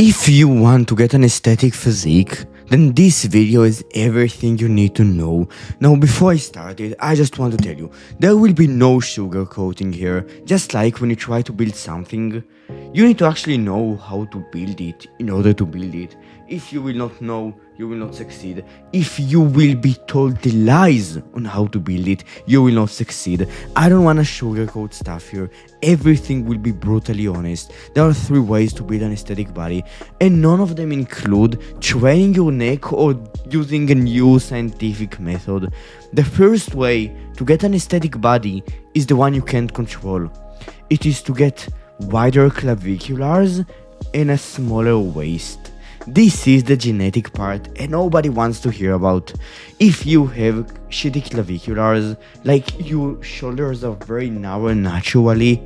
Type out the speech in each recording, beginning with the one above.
If you want to get an aesthetic physique, then this video is everything you need to know. Now before I started, I just want to tell you, there will be no sugarcoating here. Just like when you try to build something, you need to actually know how to build it in order to build it. If you will not know, you will not succeed. If you will be told the lies on how to build it, you will not succeed. I don't want to sugarcoat stuff here. Everything will be brutally honest. There are 3 ways to build an aesthetic body, and none of them include training your neck or using a new scientific method. The first way to get an aesthetic body is the one you can't control. It is to get wider claviculars and a smaller waist. This is the genetic part and nobody wants to hear about. If you have shitty claviculars, like your shoulders are very narrow naturally,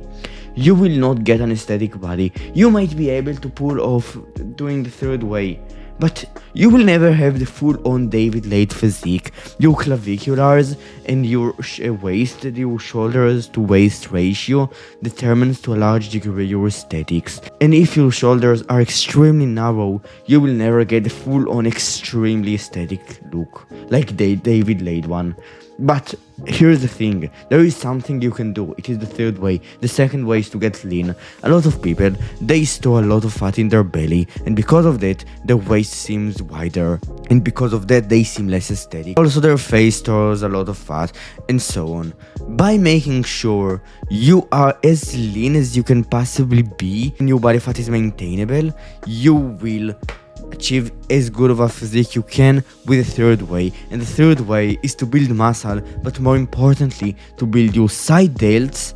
you will not get an aesthetic body. You might be able to pull off doing the third way, but you will never have the full-on David Late physique. Your claviculars and your waist, your shoulders to waist ratio determines to a large degree your aesthetics. And if your shoulders are extremely narrow, you will never get the full-on extremely aesthetic look, like the David Late one. But here's the thing, there is something you can do. It is the third way. The second way is to get lean. A lot of people, they store a lot of fat in their belly, and because of that, their waist seems wider, and because of that, they seem less aesthetic. Also, their face stores a lot of fat, and so on. By making sure you are as lean as you can possibly be, and your body fat is maintainable, you will achieve as good of a physique you can with the third way. And the third way is to build muscle, but more importantly to build your side delts,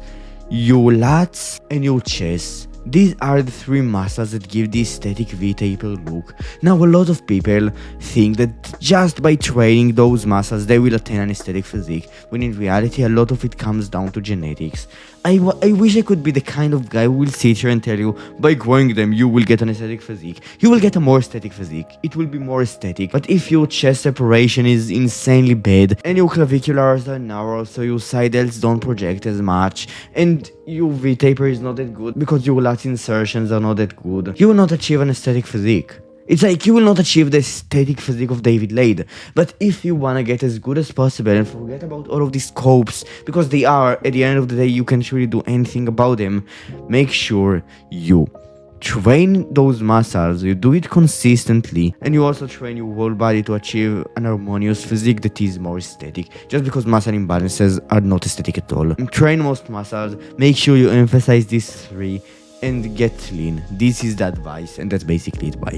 your lats and your chest. These are the 3 muscles that give the aesthetic V-taper look. Now a lot of people think that just by training those muscles they will attain an aesthetic physique, when in reality a lot of it comes down to genetics. I wish I could be the kind of guy who will sit here and tell you, by growing them you will get an aesthetic physique. You will get a more aesthetic physique. It will be more aesthetic. But if your chest separation is insanely bad, and your claviculars are narrow so your side delts don't project as much, and your V-taper is not that good because your lat insertions are not that good, you will not achieve an aesthetic physique. It's like you will not achieve the aesthetic physique of David Lade. But if you wanna get as good as possible and forget about all of these scopes, because they are, at the end of the day, you can't really do anything about them, make sure you train those muscles, you do it consistently, and you also train your whole body to achieve an harmonious physique that is more aesthetic, just because muscle imbalances are not aesthetic at all. Train most muscles, make sure you emphasize these 3, and get lean. This is the advice, and that's basically it. Bye.